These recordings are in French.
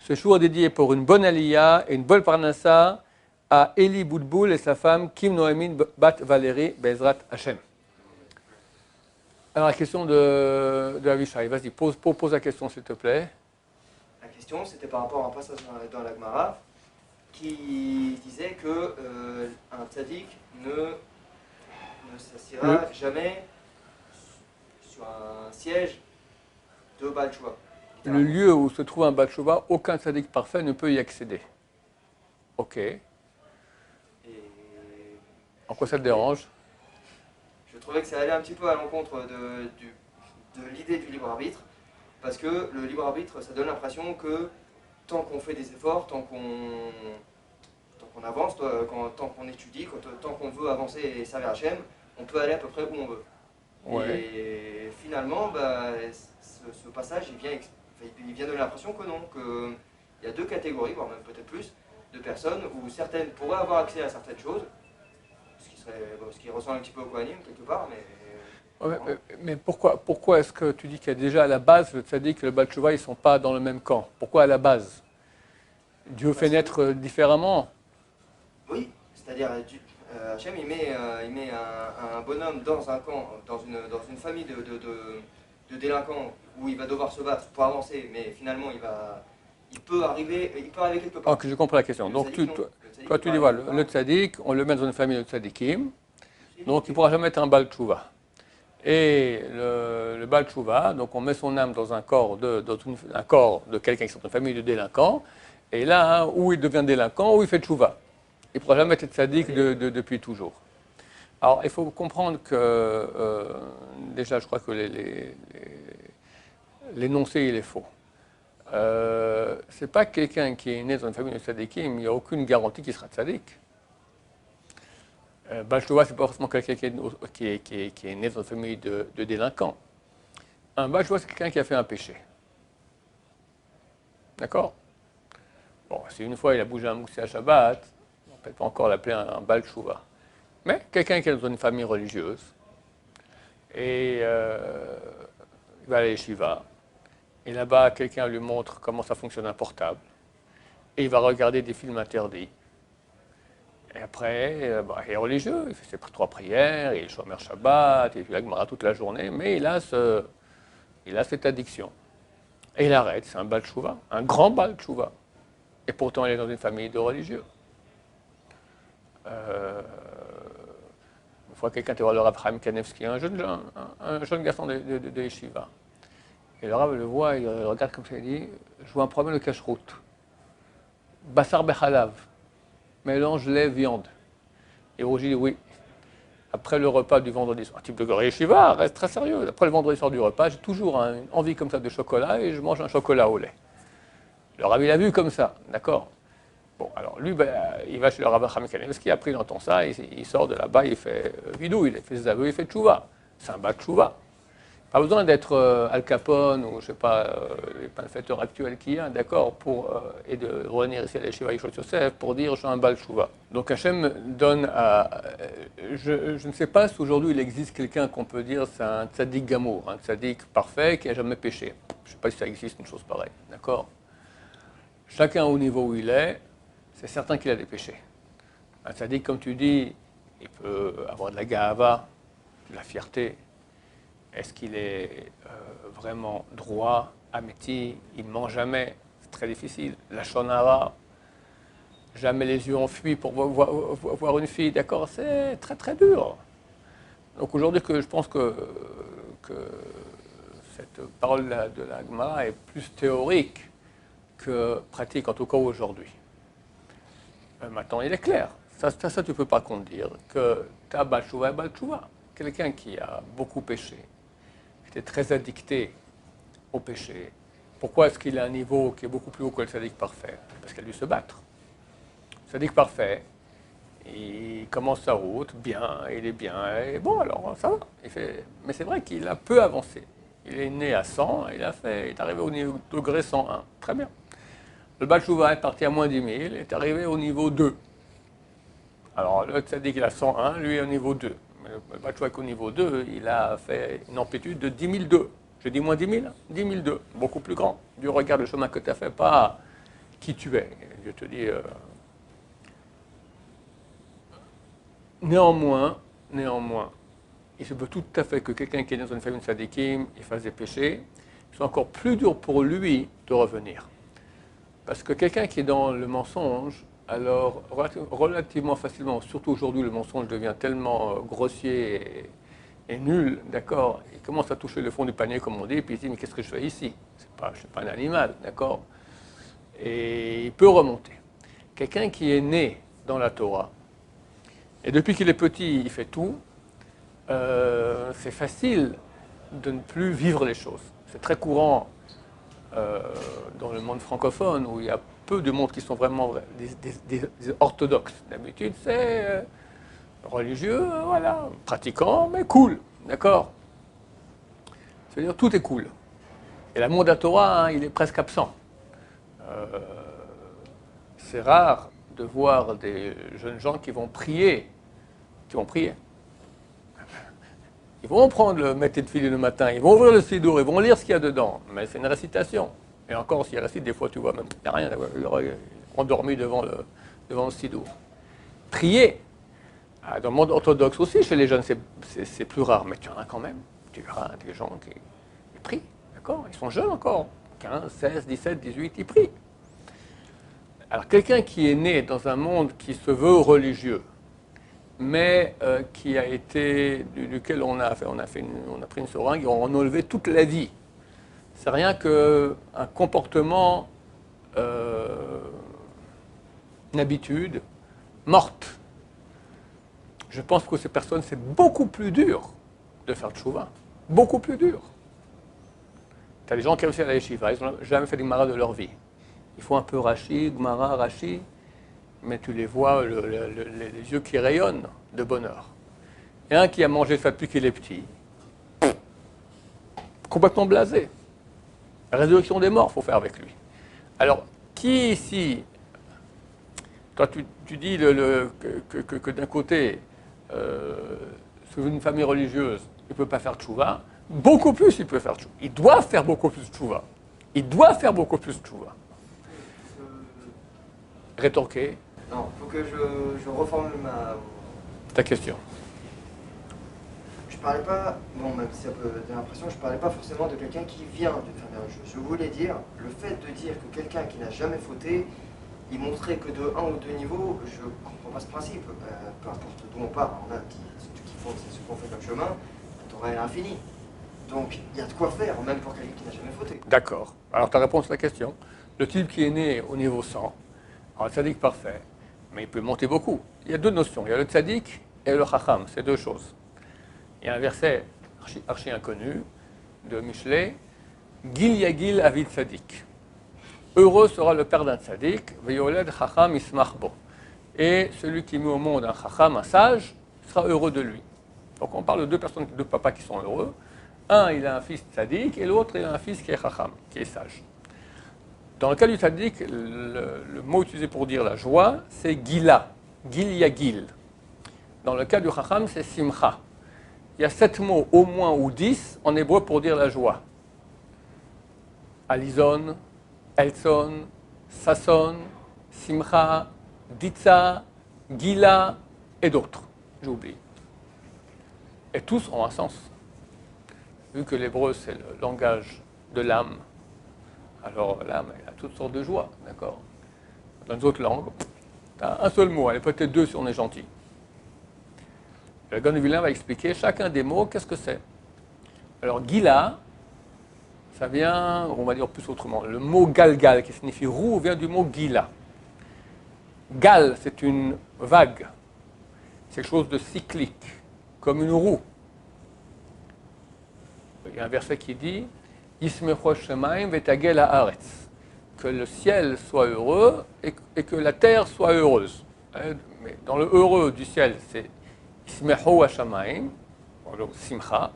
Ce jour est dédié pour une bonne aliyah et une bonne parnassa à Eli Boudboul et sa femme Kim Noémine Bat Valérie Bezrat Hashem. Alors la question de Avishai, vas-y, pose la question s'il te plaît. La question c'était par rapport à un passage dans la Gemara qui disait que un tzaddik ne s'assiera jamais sur un siège de Baal Tshuva. Le lieu où se trouve un Baal Tshuva, aucun tzaddik parfait ne peut y accéder. Ok. Et en quoi ça te dérange? Je trouvais que ça allait un petit peu à l'encontre de l'idée du libre arbitre, parce que le libre arbitre, ça donne l'impression que tant qu'on fait des efforts, tant qu'on avance, tant qu'on étudie, tant qu'on veut avancer et servir Hachem, on peut aller à peu près où on veut. Ouais. Et finalement, ce passage, il vient donner l'impression que non, qu'il y a deux catégories, voire même peut-être plus, de personnes où certaines pourraient avoir accès à certaines choses, ce qui ressemble un petit peu au Kohanim quelque part, mais... Ouais, mais pourquoi est-ce que tu dis qu'il y a déjà à la base, le tzaddik et le Baal Tshuva, ils ne sont pas dans le même camp? Pourquoi à la base? Dieu fait naître différemment? Oui, c'est-à-dire Hachem il met un bonhomme dans un camp, dans une famille de délinquants où il va devoir se battre pour avancer, mais finalement il peut arriver quelque part. Ok, je comprends la question. Donc toi tu dis voilà, le tzaddik, on le met dans une famille de tzaddikim, donc il ne pourra jamais être un Baal Tshuva. Et le Baal Tshuva, donc on met son âme dans un corps de quelqu'un qui est dans une famille de délinquants, et là, où il devient délinquant, où il fait Tshuva. Il ne pourra jamais être tzaddik depuis toujours. Alors, il faut comprendre que, déjà, je crois que l'énoncé, il est faux. Ce n'est pas quelqu'un qui est né dans une famille de tzaddikim, il n'y a aucune garantie qu'il sera tzaddik. Baal Tshuva, ce n'est pas forcément quelqu'un qui est né dans une famille de délinquants. Un Baal Tshuva, c'est quelqu'un qui a fait un péché. D'accord? Bon, si une fois il a bougé un moussi à Shabbat, on ne peut pas encore l'appeler un Baal Tshuva. Mais quelqu'un qui est dans une famille religieuse, et il va à l'Yeshiva, et là-bas, quelqu'un lui montre comment ça fonctionne un portable, et il va regarder des films interdits. Et après, il est religieux, il fait ses 3 prières, il shomer Shabbat, il fait la Gemara toute la journée, mais il a cette addiction. Et il arrête, c'est un Baal Tshuva, un grand Baal Tshuva. Et pourtant, il est dans une famille de religieux. Une fois, quelqu'un était voir le Rav Chaim Kanevski, un jeune garçon de Yeshiva. Et le Rav le voit, il regarde comme ça, il dit « Je vois un problème de cache-route. Bassar bechalav, mélange lait, viande. » Et Roger dit « Oui. » Après le repas du vendredi soir, un type de Yeshiva reste très sérieux. Après le vendredi soir du repas, j'ai toujours une envie comme ça de chocolat et je mange un chocolat au lait. Le Rav, il a vu comme ça, d'accord? Bon, alors lui, il va chez le Rav Chaim Kanevski, après il entend ça, il sort de là-bas, il fait vidou, il fait ses aveux, il fait tchouva. C'est un Baal Tshuva. Pas besoin d'être Al Capone ou je sais pas, les malfaiteurs actuels qu'il y a, d'accord, et de revenir ici à l'Yeshiva Yeshua Yosef pour dire je suis un Baal Tshuva. Donc Hachem donne à. Je ne sais pas si aujourd'hui il existe quelqu'un qu'on peut dire c'est un tzaddik gamour, un tzaddik parfait qui n'a jamais péché. Je ne sais pas si ça existe une chose pareille, d'accord? Chacun au niveau où il est, c'est certain qu'il a des péchés. Un tzaddik, comme tu dis, il peut avoir de la gahava, de la fierté. Est-ce qu'il est vraiment droit, améti, il ne ment jamais, c'est très difficile. La shonara, jamais les yeux enfuis pour voir une fille, d'accord, c'est très très dur. Donc aujourd'hui, je pense que cette parole de la Gemara est plus théorique que pratique, en tout cas aujourd'hui. Maintenant, il est clair, ça tu ne peux pas contredire, que tu as Baal Tshuva et Baal Tshuva. Quelqu'un qui a beaucoup péché, qui était très addicté au péché, pourquoi est-ce qu'il a un niveau qui est beaucoup plus haut que le tzaddik parfait? Parce qu'il a dû se battre. Le tzaddik parfait, il commence sa route, bien, il est bien, et bon, alors ça va. Mais c'est vrai qu'il a peu avancé. Il est né à 100, il est arrivé au niveau degré 101, très bien. Le Baal Tshuva est parti à moins 10 000, il est arrivé au niveau 2. Alors le tzaddik il a 101, lui est au niveau 2. Mais le Baal Tshuva est au niveau 2, il a fait une amplitude de 10 002. Je dis moins 10 000, 10 002, beaucoup plus grand. Du regard le chemin que tu as fait, pas qui tu es. Je te dis, néanmoins, il se peut tout à fait que quelqu'un qui est dans une famille de sadikim, il fasse des péchés, c'est encore plus dur pour lui de revenir. Parce que quelqu'un qui est dans le mensonge, alors relativement facilement, surtout aujourd'hui, le mensonge devient tellement grossier et nul, d'accord, il commence à toucher le fond du panier, comme on dit, puis il se dit, mais qu'est-ce que je fais ici? Je ne suis pas un animal, d'accord? Et il peut remonter. Quelqu'un qui est né dans la Torah, et depuis qu'il est petit, il fait tout, c'est facile de ne plus vivre les choses. C'est très courant dans le monde francophone, où il y a peu de monde qui sont vraiment des orthodoxes. D'habitude, c'est religieux, voilà, pratiquant, mais cool, d'accord? C'est-à-dire tout est cool. Et l'amour de la Torah, hein, il est presque absent. C'est rare de voir des jeunes gens qui vont prier. Ils vont prendre le métier de filet le matin, ils vont ouvrir le sidour, ils vont lire ce qu'il y a dedans. Mais c'est une récitation. Et encore, s'ils récitent, des fois, tu vois, même, il n'y a rien, ils sont endormis devant le sidour. Prier. Ah, dans le monde orthodoxe aussi, chez les jeunes, c'est plus rare, mais tu en as quand même. Tu verras des gens qui prient, d'accord? Ils sont jeunes encore, 15, 16, 17, 18, ils prient. Alors, quelqu'un qui est né dans un monde qui se veut religieux, mais qui a été, duquel on a pris une seringue et on a enlevé toute la vie. C'est rien qu'un comportement, une habitude morte. Je pense que ces personnes, c'est beaucoup plus dur de faire tchouva. Beaucoup plus dur. Tu as des gens qui réussissent à la yeshiva, ils n'ont jamais fait de Gemara de leur vie. Ils font un peu Rashi, Gemara, Rashi, mais tu les vois, les yeux qui rayonnent de bonheur. Et un qui a mangé ça depuis qu'il est petit, complètement blasé. La résurrection des morts, il faut faire avec lui. Alors, qui ici, toi tu dis que d'un côté, sous une famille religieuse, il ne peut pas faire tchouva, beaucoup plus il peut faire tchouva. Il doit faire beaucoup plus tchouva. Il doit faire beaucoup plus tchouva. Rétorquer. Non, il faut que je reformule ta question. Je parlais pas, bon, même si ça peut donner l'impression, je parlais pas forcément de quelqu'un qui vient d'une famille religieuse. Je voulais dire, le fait de dire que quelqu'un qui n'a jamais fauté, il montrait que de un ou deux niveaux, je ne comprends pas ce principe. Peu importe d'où on part, on a ceux qui font, c'est ceux qui ont fait comme chemin, la Torah est infinie. Donc il y a de quoi faire, même pour quelqu'un qui n'a jamais fauté. D'accord. Alors ta réponse à la question. Le type qui est né au niveau 100, alors le tzaddik parfait, mais il peut monter beaucoup. Il y a deux notions, il y a le tzaddik et le chacham, c'est deux choses. Il y a un verset archi inconnu de Michelet, Gil Yagil Avid Tzaddik. Heureux sera le père d'un tzaddik, Veyoled Chacham Ismach Bo. Et celui qui met au monde un chacham, un sage, sera heureux de lui. Donc on parle de deux personnes, deux papas qui sont heureux. Un, il a un fils tzaddik, et l'autre, il a un fils qui est chacham, qui est sage. Dans le cas du tzaddik, le mot utilisé pour dire la joie, c'est gila, gil yagil. Dans le cas du chacham, c'est simcha. Il y a 7 mots au moins ou 10 en hébreu pour dire la joie. Alison, Elson, Sasson, Simcha, Ditza, Gila et d'autres. J'oublie. Et tous ont un sens. Vu que l'hébreu, c'est le langage de l'âme, alors l'âme, elle a toutes sortes de joie, d'accord? Dans les autres langues, tu as un seul mot, elle est peut-être deux si on est gentil. Le Gaon de Vilna va expliquer chacun des mots, qu'est-ce que c'est. Alors, Gila, ça vient, on va dire plus autrement, le mot galgal, qui signifie roue, vient du mot Gila. Gal, c'est une vague, c'est quelque chose de cyclique, comme une roue. Il y a un verset qui dit Yismecho Shemaim vetagel haaretz, que le ciel soit heureux et que la terre soit heureuse. Mais dans le heureux du ciel, c'est Yismecho Shemaim, donc Simcha,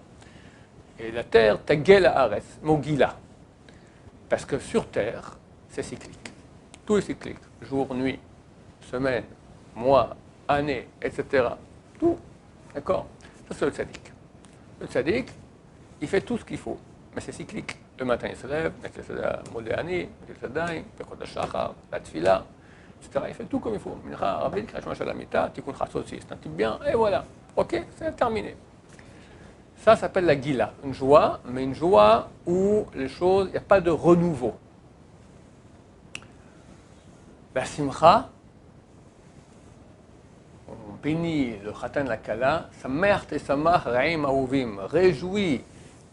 et la terre, Tagel haaretz, Mogila. Parce que sur terre, c'est cyclique. Tout est cyclique. Jour, nuit, semaine, mois, année, etc. Tout. D'accord? Ça, c'est le tzaddik. Le tzaddik, il fait tout ce qu'il faut, mais c'est cyclique. Le matin, il se lève, Modéani, Pekot Shachar, la Tfila, etc. Il fait tout comme il faut. Mincha, Rabbi, Krashma Shalamita, Tikkun Chatzot, c'est un type bien, et voilà. Ok, c'est terminé. Ça s'appelle la Gila, une joie, mais une joie où les choses, il n'y a pas de renouveau. La Simcha, on bénit le Khatan la Kala, Samech Tesamach Raim Aouvim, réjouit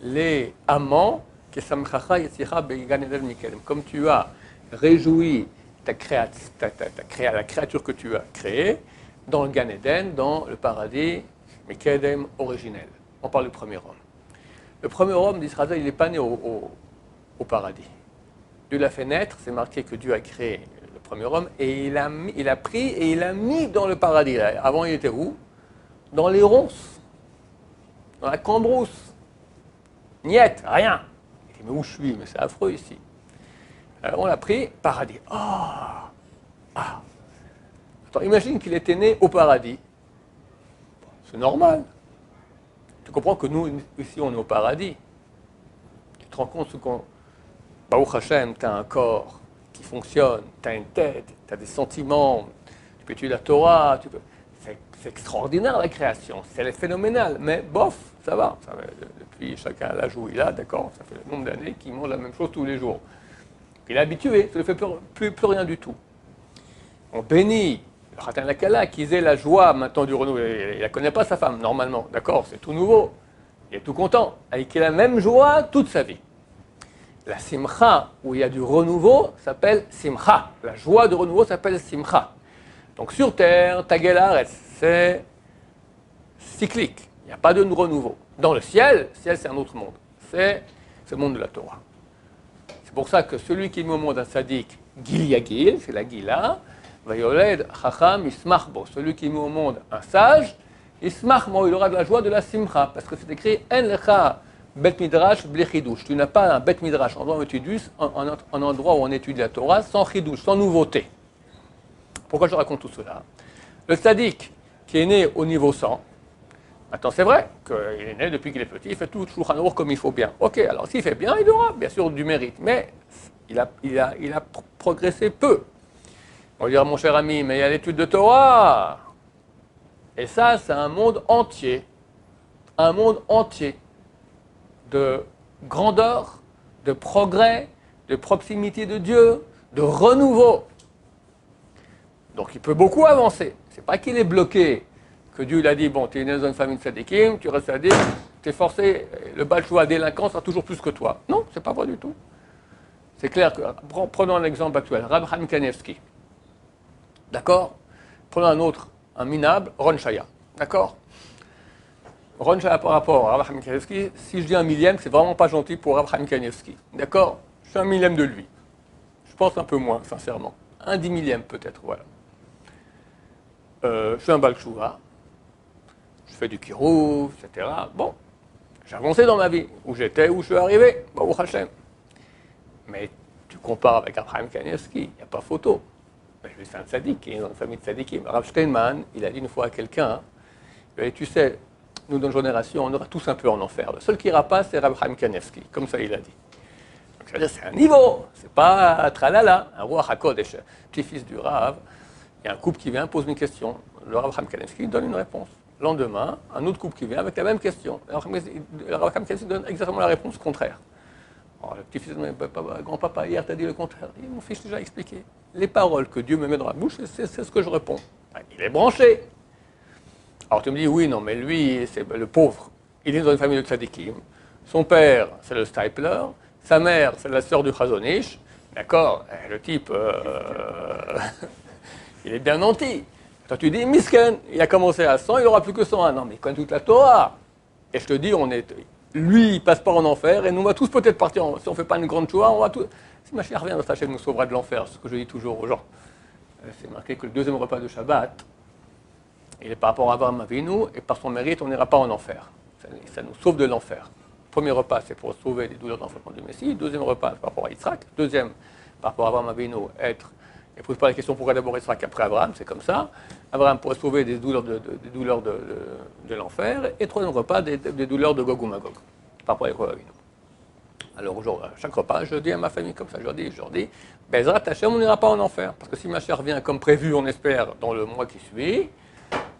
les amants, que Samchacha Yetzicha Began Eden Mikedem. Comme tu as réjoui la créature que tu as créée dans le Gan Eden, dans le paradis Mikedem originel. On parle du premier homme. Le premier homme d'Israël, il n'est pas né au paradis. Dieu l'a fait naître, c'est marqué que Dieu a créé le premier homme, et il a pris et il a mis dans le paradis. Avant, il était où? Dans les ronces, dans la cambrousse. Niet, rien. Il dit, mais où je suis? Mais c'est affreux ici. Alors on l'a pris, paradis. Ah! Attends, imagine qu'il était né au paradis. C'est normal. Tu comprends que nous, ici, on est au paradis. Tu te rends compte ce qu'on... Baruch Hashem, tu as un corps qui fonctionne, tu as une tête, tu as des sentiments, tu peux étudier la Torah, c'est extraordinaire la création, c'est phénoménal, mais bof, ça va. Depuis chacun l'âge où il a, d'accord, ça fait le nombre d'années qu'il mange la même chose tous les jours. Il est habitué, ça ne fait plus rien du tout. On bénit le Khatan la Kala, qui ait la joie maintenant du renouveau. Il ne la connaît pas sa femme, normalement, d'accord, c'est tout nouveau. Il est tout content, avec la même joie toute sa vie. La simcha, où il y a du renouveau, s'appelle simcha. La joie de renouveau s'appelle simcha. Donc sur terre, Tagelaret, c'est cyclique. Il n'y a pas de renouveau. Dans le ciel c'est un autre monde. C'est le monde de la Torah. C'est pour ça que celui qui met au monde un sadique, Gil Yagil, c'est la Gila, Vayoled Chacham Ismachbo. Celui qui met au monde un sage, Ismachbo, il aura de la joie de la simcha. Parce que c'est écrit En lecha Bet Midrash bli chidouche. Tu n'as pas un Bet Midrash, un endroit où on étudie la Torah, sans chidouche, sans nouveauté. Pourquoi je raconte tout cela? Le tzaddik qui est né au niveau 100, maintenant c'est vrai qu'il est né depuis qu'il est petit, il fait tout Shulchan Aruch comme il faut bien. Ok, alors s'il fait bien, il aura bien sûr du mérite, mais il a progressé peu. On va dire, mon cher ami, mais il y a l'étude de Torah. Et ça, c'est un monde entier de grandeur, de progrès, de proximité de Dieu, de renouveau. Donc il peut beaucoup avancer. C'est pas qu'il est bloqué, que Dieu l'a dit, bon, tu es né dans une famille de tzadikim, tu restes sadique, tu es forcé, le balchoua délinquant sera toujours plus que toi. Non, c'est pas vrai du tout. C'est clair que, prenons un exemple actuel, Rab Chaim Kanievski. D'accord? Prenons un autre, un minable, Ron Shaya. D'accord? Ron Shaya par rapport à Rab Chaim Kanievski, si je dis un millième, c'est vraiment pas gentil pour Rab Chaim Kanievski. D'accord? Je suis un millième de lui. Je pense un peu moins, sincèrement. Un 10 millième peut-être, voilà. Je suis un balchoua, je fais du kirou, etc. Bon, j'ai avancé dans ma vie, où j'étais, où je suis arrivé, Baruch Hashem. Mais tu compares avec Abraham Kanievski, il n'y a pas photo. Mais lui, c'est un tzaddik, il est dans une famille de tzaddikim. Rav Steinman, il a dit une fois à quelqu'un, tu sais, nous, dans notre génération, on ira tous un peu en enfer. Le seul qui ira pas, c'est Abraham Kanievski. Comme ça, il a dit. Donc, ça veut dire, c'est un niveau, c'est pas tralala. Un roi HaKodesh, petit-fils du Rav, il y a un couple qui vient, pose une question. Le Rav Chaim Kanievski donne une réponse. Le lendemain, un autre couple qui vient avec la même question. Le Rav Chaim Kanievski donne exactement la réponse contraire. Alors, le petit-fils dit, grand-papa, hier, tu as dit le contraire. Et mon fils, déjà expliqué. Les paroles que Dieu me met dans la bouche, c'est ce que je réponds. Il est branché. Alors tu me dis, oui, non, mais lui, c'est le pauvre. Il est dans une famille de tzadikim. Son père, c'est le Stipler. Sa mère, c'est la sœur du Chazonish. D'accord? Le type... il est bien nanti. Toi, tu dis, Misken, il a commencé à 100, il n'aura plus que 101. Non, mais il connaît toute la Torah. Et je te dis, lui, il passe pas en enfer, et nous, on va tous peut-être partir, si on ne fait pas une grande choix, on va tous... Si ma chère revient dans sa chaîne, nous sauvera de l'enfer, c'est ce que je dis toujours aux gens. C'est marqué que le deuxième repas de Shabbat, il est par rapport à Abraham Avinu, et par son mérite, on n'ira pas en enfer. Ça nous sauve de l'enfer. Le premier repas, c'est pour sauver des douleurs d'enfantement du Messie. Le deuxième repas, c'est par rapport à Yitzhak. Deuxième, par rapport à Abraham Avinu, ne pose pas la question pourquoi d'abord Yitzhak après Abraham, c'est comme ça. Abraham pourrait sauver des douleurs de l'enfer. Et troisième repas, des douleurs de Gog ou Magog, par rapport à Yaakov Avinu. Alors aujourd'hui, à chaque repas, je dis à ma famille comme ça, je leur dis, Bezrat Hashem, on n'ira pas en enfer. Parce que si ma chère vient comme prévu, on espère, dans le mois qui suit,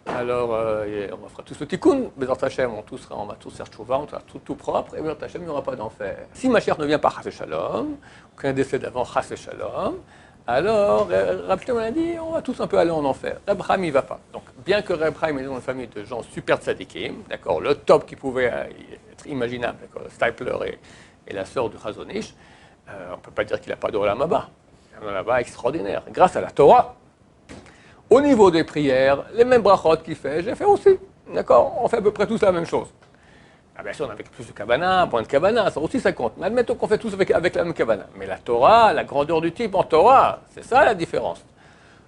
alors on fera tous le tikkun, Bezrat Hashem, on va tous faire tchouva, on sera tout propre, et Bezrat Hashem, il n'y aura pas d'enfer. Si ma chère ne vient pas, chas et shalom, qu'un décès d'avant, chas et shalom, alors Rab Shlomo a dit, on va tous un peu aller en enfer. Reb Chaim, il ne va pas. Donc, bien que Reb Chaim est dans une famille de gens super tzadikim, d'accord, le top qui pouvait être imaginable, d'accord, Stipler et la sœur de Chazon Ish, on ne peut pas dire qu'il n'a pas de Olam Haba. Un Olam Haba extraordinaire. Grâce à la Torah, au niveau des prières, les mêmes brachot qu'il fait, j'ai fait aussi. D'accord? On fait à peu près tous la même chose. Ah bien sûr, on a avec plus de kavana, moins de kavana, ça aussi ça compte. Mais admettons qu'on fait tous avec la même kavana. Mais la Torah, la grandeur du type en Torah, c'est ça la différence.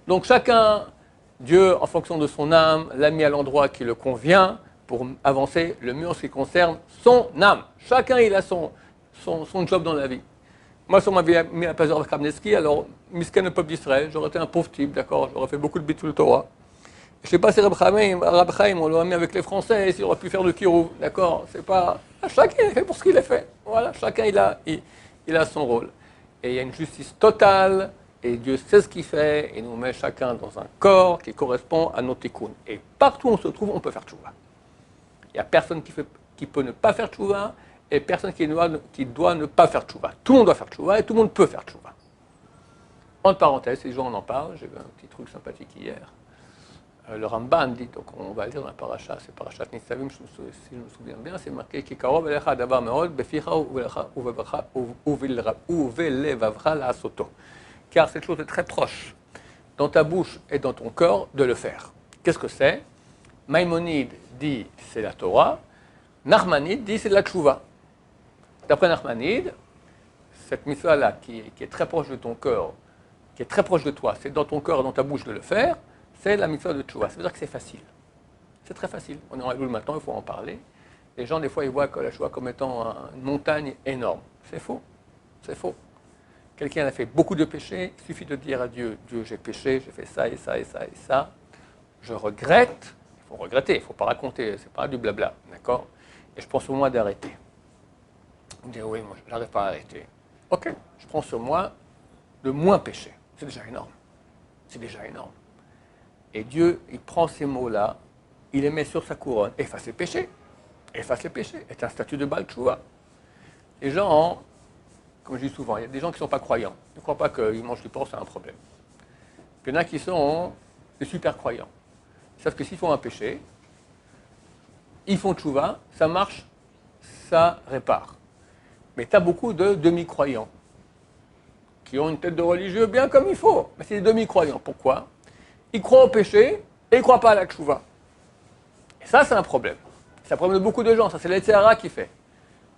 Donc chacun, Dieu, en fonction de son âme, l'a mis à l'endroit qui le convient pour avancer le mieux en ce qui concerne son âme. Chacun, il a son job dans la vie. Moi, si on m'avait mis à la place de Rav Kamneski, alors, misken le peuple d'Israël, j'aurais été un pauvre type, d'accord, j'aurais fait beaucoup de bitul Torah. Je ne sais pas si Rab Chaim, on l'aurait mis avec les Français, s'il aurait pu faire de Kirouv, d'accord, c'est pas... Chacun est fait pour ce qu'il a fait, voilà, chacun il a son rôle. Et il y a une justice totale, et Dieu sait ce qu'il fait, et nous met chacun dans un corps qui correspond à notre tikkun. Et partout où on se trouve, on peut faire tchouva. Il n'y a personne qui peut ne pas faire tchouva, et personne qui doit ne pas faire tchouva. Tout le monde doit faire tchouva, et tout le monde peut faire tchouva. Entre parenthèses, ces jours on en parle, j'ai vu un petit truc sympathique hier. Le Ramban dit, donc on va lire dans la paracha, c'est parachat Nitzavim, si je me souviens bien, c'est marqué Kikarov elecha davar meod beficha uvelevavcha la'asoto. Car cette chose est très proche, dans ta bouche et dans ton corps, de le faire. Qu'est-ce que c'est? Maïmonide dit c'est la Torah, Nachmanide dit c'est la tchouva. D'après Nachmanide, cette mitzvah-là qui est très proche de ton corps, qui est très proche de toi, c'est dans ton corps et dans ta bouche de le faire, c'est la mitzvah de tchouva. Ça veut dire que c'est facile. C'est très facile. On est en Elul maintenant, il faut en parler. Les gens, des fois, ils voient la tchouva comme étant une montagne énorme. C'est faux. C'est faux. Quelqu'un a fait beaucoup de péchés, il suffit de dire à Dieu, Dieu, j'ai péché, j'ai fait ça et ça et ça et ça. Je regrette. Il faut regretter, il ne faut pas raconter, c'est pas du blabla, d'accord? Et je prends sur moi d'arrêter. On dit, oui, moi, je n'arrive pas à arrêter. Ok, je prends sur moi de moins pécher. C'est déjà énorme. C'est déjà énorme. Et Dieu, il prend ces mots-là, il les met sur sa couronne. Efface les péchés. Efface les péchés. C'est un statut de Baal Tchouva. Les gens, comme je dis souvent, il y a des gens qui ne sont pas croyants. Ils ne croient pas qu'ils mangent du porc, c'est un problème. Il y en a qui sont des super croyants. Ils savent que s'ils font un péché, ils font tchouva, ça marche, ça répare. Mais tu as beaucoup de demi-croyants qui ont une tête de religieux bien comme il faut. Mais c'est des demi-croyants. Pourquoi? Ils croient au péché et ils ne croient pas à la tchouva. Et ça, c'est un problème. C'est un problème de beaucoup de gens. Ça, c'est l'Etzerara qui fait.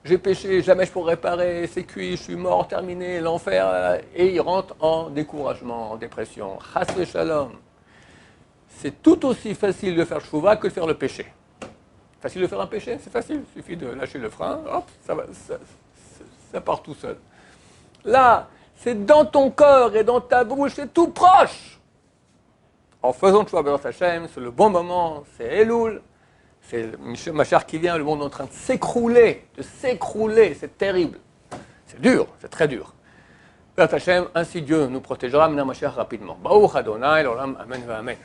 J'ai péché, jamais je pourrai réparer, c'est cuit, je suis mort, terminé, l'enfer. Et ils rentrent en découragement, en dépression. Chas v'shalom. C'est tout aussi facile de faire tchouva que de faire le péché. Facile de faire un péché, c'est facile. Il suffit de lâcher le frein, hop, ça part tout seul. Là, c'est dans ton corps et dans ta bouche, c'est tout proche. En faisant tchouva b'ezrat Hashem, c'est le bon moment, c'est Elul, c'est Mashiach qui vient, le monde est en train de s'écrouler, c'est terrible. C'est dur, c'est très dur. B'ezrat Hashem, ainsi Dieu nous protégera, Mena Mashiach rapidement. Baruch Adonai, l'olam, amen, amen.